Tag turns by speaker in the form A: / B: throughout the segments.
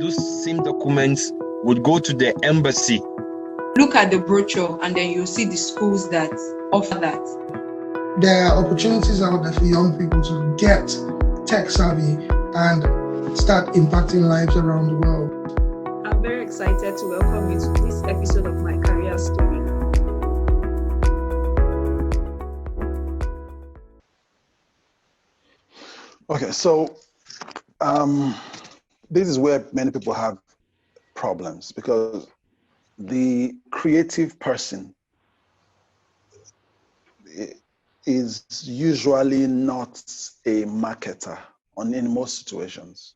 A: those same documents would go to the embassy.
B: Look at the brochure and then you'll see the schools that offer that.
C: There are opportunities out there for young people to get tech savvy and start impacting lives around the world.
D: I'm very excited to welcome you to this episode of my career story.
E: Okay, so this is where many people have problems because the creative person is usually not a marketer in most situations.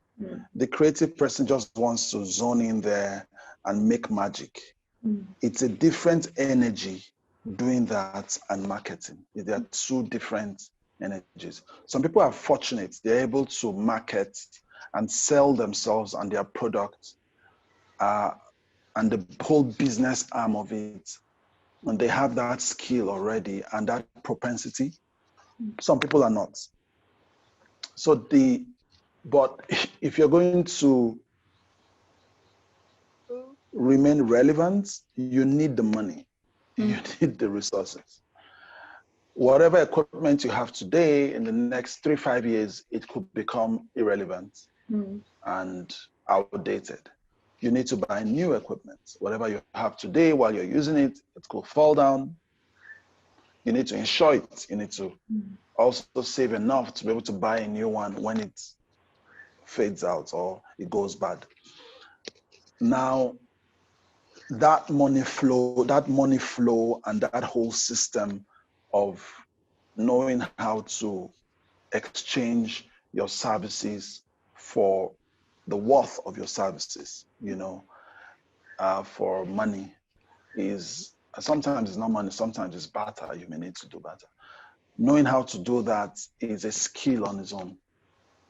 E: The creative person just wants to zone in there and make magic. It's a different energy doing that and marketing. There are two different energies. Some people are fortunate. They're able to market and sell themselves and their product and the whole business arm of it. And they have that skill already and that propensity. Some people are not. But if you're going to remain relevant, you need the money. You need the resources. Whatever equipment you have today, in the next 3-5 years, it could become irrelevant and outdated. You need to buy new equipment. Whatever you have today, while you're using it, it could fall down. You need to insure it. You need to also save enough to be able to buy a new one when it fades out or it goes bad. Now, that money flow and that whole system of knowing how to exchange your services for the worth of your services, for money is sometimes it's not money, sometimes it's barter. You may need to do barter. Knowing how to do that is a skill on its own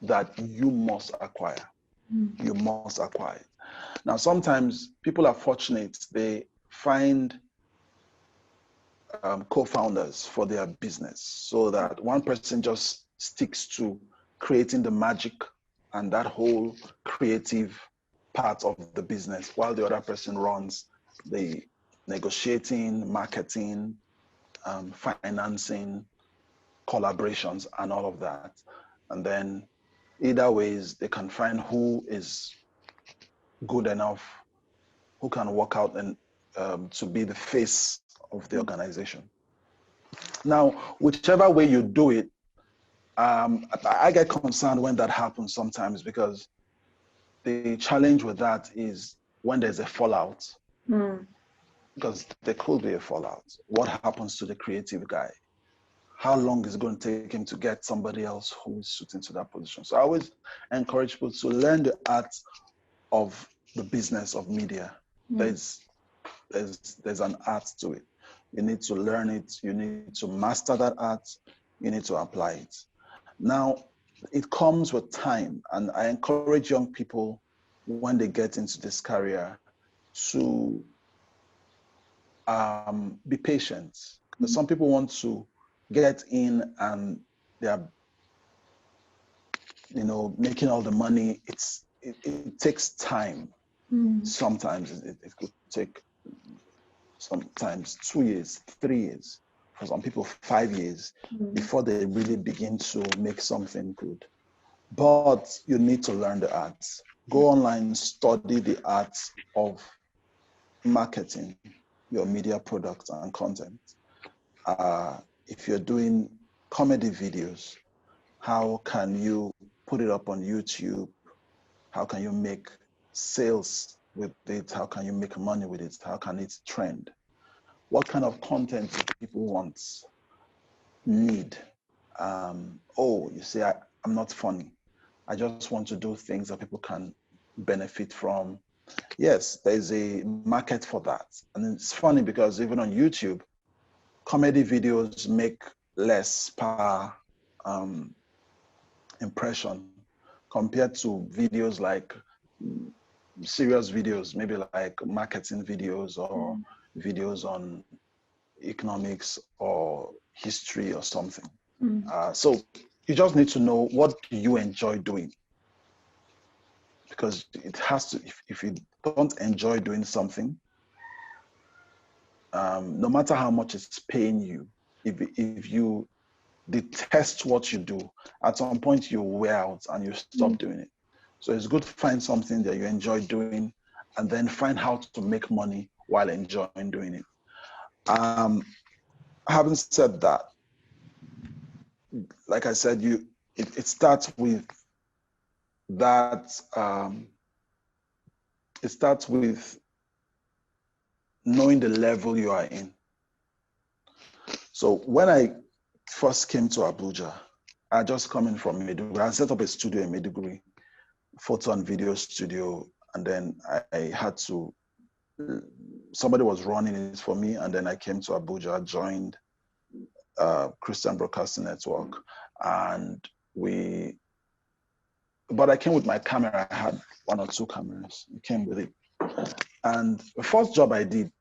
E: that you must acquire. You must acquire it. Now, sometimes people are fortunate. They find co-founders for their business so that one person just sticks to creating the magic and that whole creative part of the business while the other person runs the negotiating, marketing, financing, collaborations, and all of that. And then either ways, they can find who is good enough, who can work out and to be the face of the organization. Now, whichever way you do it, I get concerned when that happens sometimes because the challenge with that is when there's a fallout, because there could be a fallout. What happens to the creative guy? How long is it going to take him to get somebody else who is suited to that position? So I always encourage people to learn the art of the business of media. There's an art to it. You need to learn it. You need to master that art. You need to apply it. Now, it comes with time, and I encourage young people when they get into this career to be patient. Because some people want to get in and they are, making all the money. It takes time. Sometimes it could take sometimes 2 years, 3 years, for some people 5 years before they really begin to make something good. But you need to learn the arts. Go online, study the arts of marketing your media products and content. If you're doing comedy videos, how can you put it up on YouTube? How can you make sales with it? How can you make money with it? How can it trend? What kind of content do people need? You say, I'm not funny. I just want to do things that people can benefit from. Yes, there's a market for that. And it's funny because even on YouTube, comedy videos make less per impression compared to videos like serious videos, maybe like marketing videos or videos on economics or history or something. So you just need to know, what do you enjoy doing? because it has to, if you don't enjoy doing something, no matter how much it's paying you, if you detest what you do, at some point you wear out and you stop doing it. So it's good to find something that you enjoy doing and then find how to make money while enjoying doing it. Having said that, like I said, it starts with that, it starts with knowing the level you are in. So when I first came to Abuja, I just come in from Maiduguri. I set up a studio in Maiduguri, photo and video studio, and then I had to, somebody was running it for me, and then I came to Abuja, joined Christian Broadcasting Network, and but I came with my camera. I had 1 or 2 cameras. I came with it. And the first job I did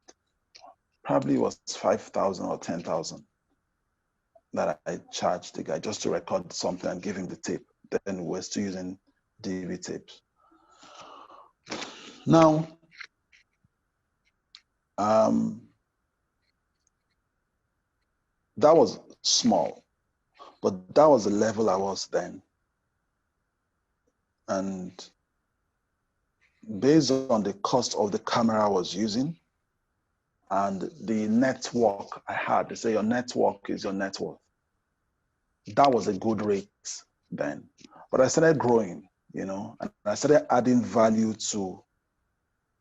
E: probably was 5,000 or 10,000 that I charged the guy just to record something and give him the tape. Then we're still using DV tapes. Now, that was small, but that was the level I was then. And based on the cost of the camera I was using and the network I had, they say your network is your net worth. That was a good rate then. But I started growing, and I started adding value to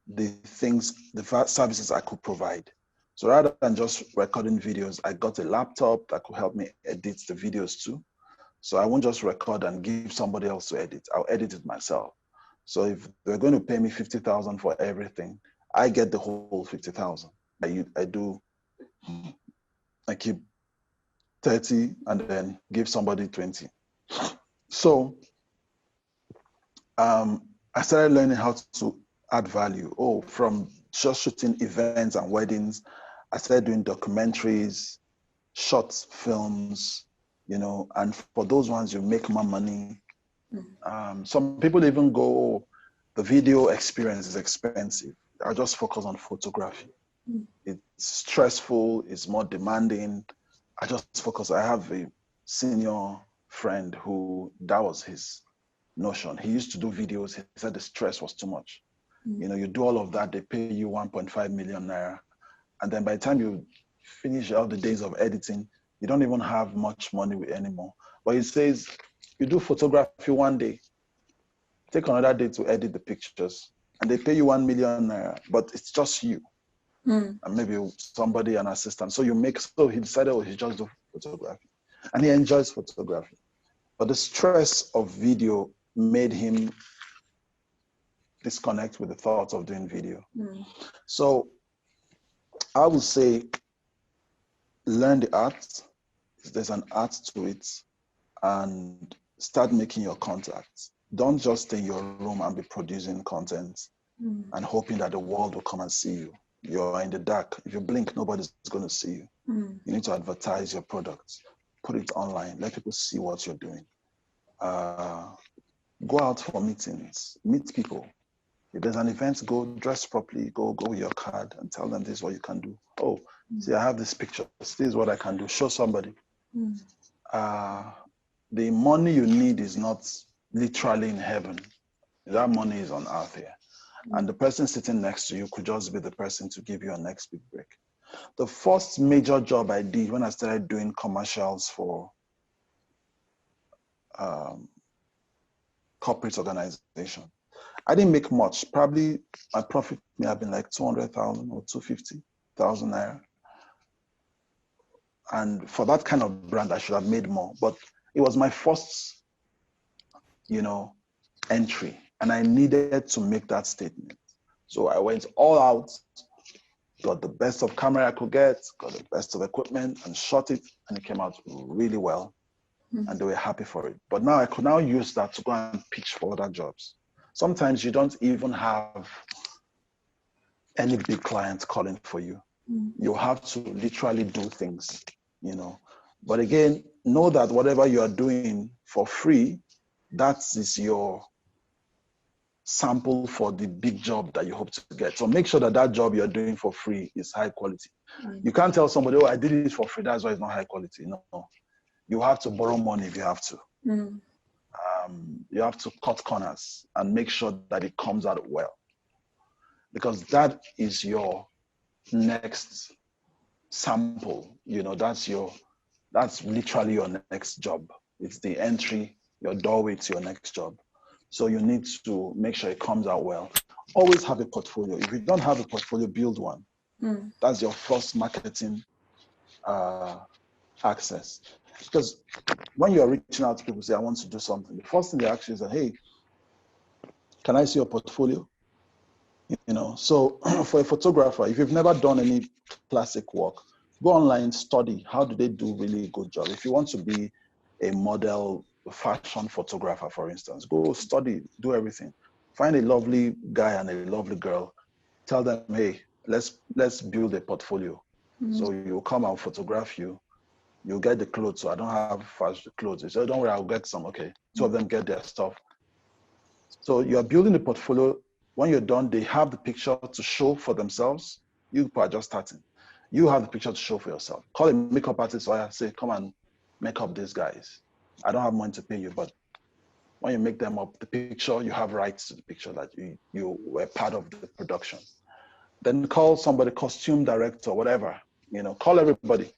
E: the things, the services I could provide. So rather than just recording videos, I got a laptop that could help me edit the videos too. So I won't just record and give somebody else to edit. I'll edit it myself. So if they're going to pay me 50,000 for everything, I get the whole 50,000. I keep 30 and then give somebody 20. So I started learning how to add value. From just shooting events and weddings, I started doing documentaries, short films, and for those ones you make more money. Some people even go, the video experience is expensive. I just focus on photography. It's stressful, it's more demanding. I just focus. I have a senior friend who, that was his notion. He used to do videos. He said the stress was too much. You do all of that, they pay you 1.5 million naira. And then by the time you finish all the days of editing, you don't even have much money anymore. But he says, you do photography one day, take another day to edit the pictures, and they pay you 1 million naira, but it's just you. And maybe somebody, an assistant. So he decided, he just do photography. And he enjoys photography. But the stress of video made him disconnect with the thoughts of doing video. So I would say, learn the art. There's an art to it, and start making your contacts. Don't just stay in your room and be producing content and hoping that the world will come and see you. You're in the dark. If you blink, nobody's going to see you. You need to advertise your products, put it online, let people see what you're doing. Go out for meetings, meet people. If there's an event, go dress properly, go with your card and tell them this is what you can do. See, I have this picture. This is what I can do. Show somebody. The money you need is not literally in heaven. That money is on earth here. And the person sitting next to you could just be the person to give you a next big break. The first major job I did when I started doing commercials for corporate organization, I didn't make much. Probably my profit may have been like 200,000 or 250,000 naira. And for that kind of brand, I should have made more. But it was my first, entry. And I needed to make that statement. So I went all out, got the best of camera I could get, got the best of equipment, and shot it. And it came out really well. And they were happy for it. But now I could now use that to go and pitch for other jobs. Sometimes you don't even have any big clients calling for you. You have to literally do things, But again, know that whatever you are doing for free, that is your sample for the big job that you hope to get. So make sure that that job you're doing for free is high quality. You can't tell somebody, oh, I did it for free, that's why it's not high quality. No. You have to borrow money if you have to. You have to cut corners and make sure that it comes out well. Because that is your next sample. That's literally your next job. It's the entry, your doorway to your next job. So you need to make sure it comes out well. Always have a portfolio. If you don't have a portfolio, build one. That's your first marketing access. Because when you're reaching out to people, say, I want to do something, the first thing they ask you is, hey, can I see your portfolio? So for a photographer, if you've never done any classic work, go online, study. How do they do really good job? If you want to be a model, fashion photographer, for instance, go study, do everything. Find a lovely guy and a lovely girl. Tell them, hey, let's build a portfolio. So you'll come and photograph you. You'll get the clothes. So I don't have fashion clothes. So don't worry, I'll get some. Okay, two of them get their stuff. So you're building the portfolio. When you're done, they have the picture to show for themselves. You are just starting. You have the picture to show for yourself. Call a makeup artist or say, come and make up these guys. I don't have money to pay you, but when you make them up, the picture, you have rights to the picture that you were part of the production. Then call somebody, costume director, whatever, call everybody.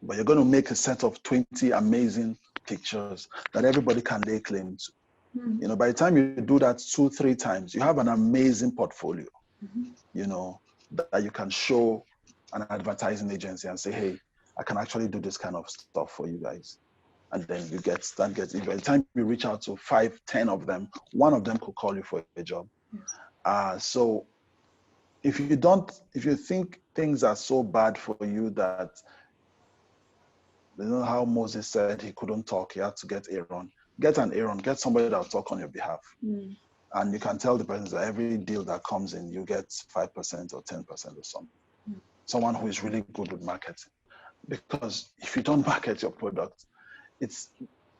E: But you're going to make a set of 20 amazing pictures that everybody can lay claim to. By the time you do that 2-3 times, you have an amazing portfolio, that you can show an advertising agency and say, hey, I can actually do this kind of stuff for you guys. And then you get that gets it. By the time you reach out to 5-10 of them, one of them could call you for a job. So if you think things are so bad for you that, how Moses said he couldn't talk, he had to get Aaron. Get an Aaron, get somebody that will talk on your behalf. And you can tell the person that every deal that comes in, you get 5% or 10% or something. Someone who is really good with marketing. Because if you don't market your product, it's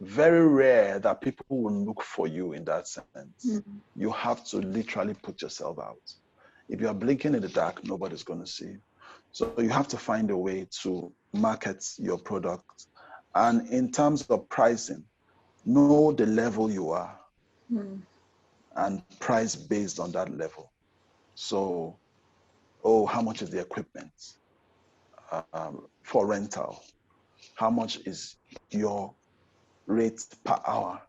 E: very rare that people will look for you in that sense. You have to literally put yourself out. If you are blinking in the dark, nobody's going to see you. So you have to find a way to market your product. And in terms of pricing, know the level you are and price based on that level. So, how much is the equipment for rental? How much is your rate per hour?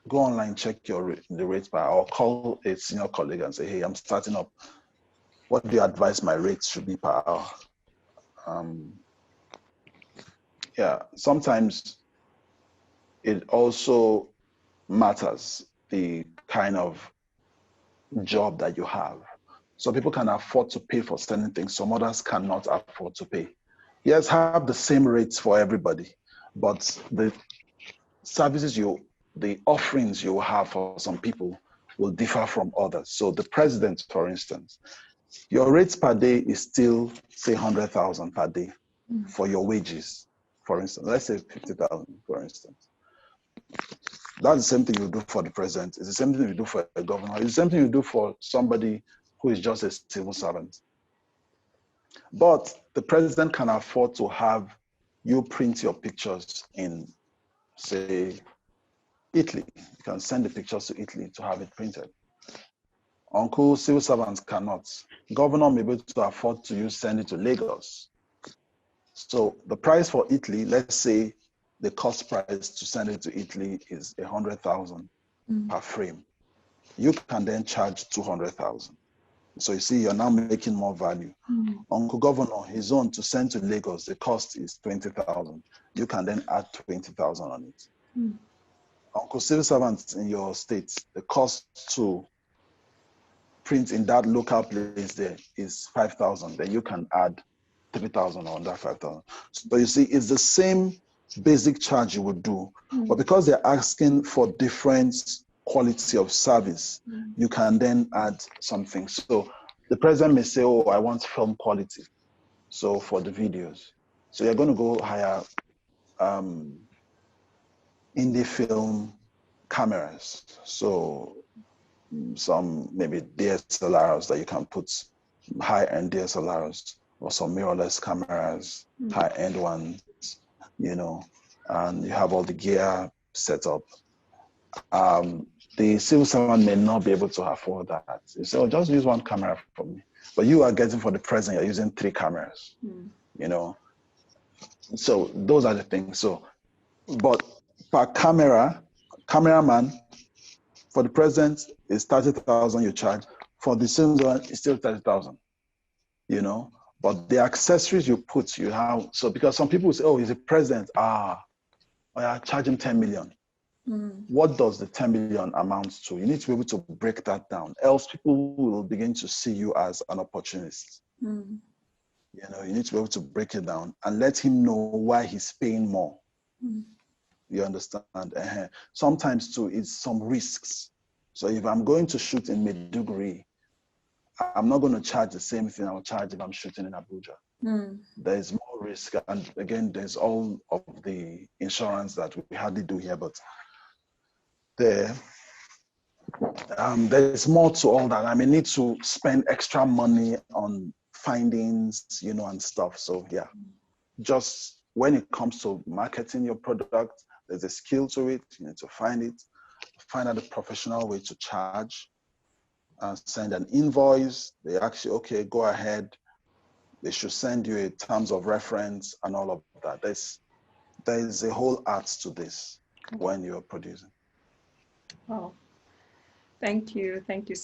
E: Go online, check the rate per hour, or call a senior colleague and say, hey, I'm starting up. What do you advise my rates should be per hour? Sometimes it also matters the kind of job that you have. So people can afford to pay for certain things. Some others cannot afford to pay. Yes, have the same rates for everybody, but the services the offerings you have for some people will differ from others. So the president, for instance, your rates per day is still, say, 100,000 per day for your wages, for instance. Let's say 50,000, for instance. That's the same thing you do for the president. It's the same thing you do for a governor. It's the same thing you do for somebody who is just a civil servant. But the president can afford to have you print your pictures in, say, Italy. You can send the pictures to Italy to have it printed. Uncle civil servants cannot. Governor may be able to afford to send it to Lagos. So the price for Italy, let's say the cost price to send it to Italy is 100,000 per frame. You can then charge 200,000. So you see, you're now making more value. Uncle Governor, his own to send to Lagos, the cost is 20,000. You can then add 20,000 on it. Uncle civil servants in your state, the cost to print in that local place there is 5,000. Then you can add 3,000 on that 5,000. So you see, it's the same basic charge you would do, but because they're asking for different quality of service, you can then add something. So the president may say, oh, I want film quality. So for the videos, so you're going to go hire indie film cameras. So some maybe DSLRs that you can put, high-end DSLRs, or some mirrorless cameras, high-end ones, you know, and you have all the gear set up. The civil servant may not be able to afford that. So just use one camera for me. But you are getting, for the present, you're using 3 cameras, you know. So those are the things. So, but per cameraman, for the present, is 30,000 you charge. For the same one, it's still 30,000, you know. But the accessories you put, you have. So because some people say, oh, he's a president. I charge him 10 million. What does the 10 million amount to? You need to be able to break that down. Else people will begin to see you as an opportunist. You know, you need to be able to break it down and let him know why he's paying more. You understand? Sometimes too, it's some risks. So if I'm going to shoot in Maiduguri, I'm not going to charge the same thing I'll charge if I'm shooting in Abuja. There's more risk. And again, there's all of the insurance that we hardly do here, but there's more to all that. I may need to spend extra money on findings, you know, and stuff. So yeah, just when it comes to marketing your product, there's a skill to it. You need to find it, find out a professional way to charge, and send an invoice. They actually, okay, go ahead. They should send you a terms of reference and all of that. There's a whole art to this when you're producing.
D: Wow. Thank you. Thank you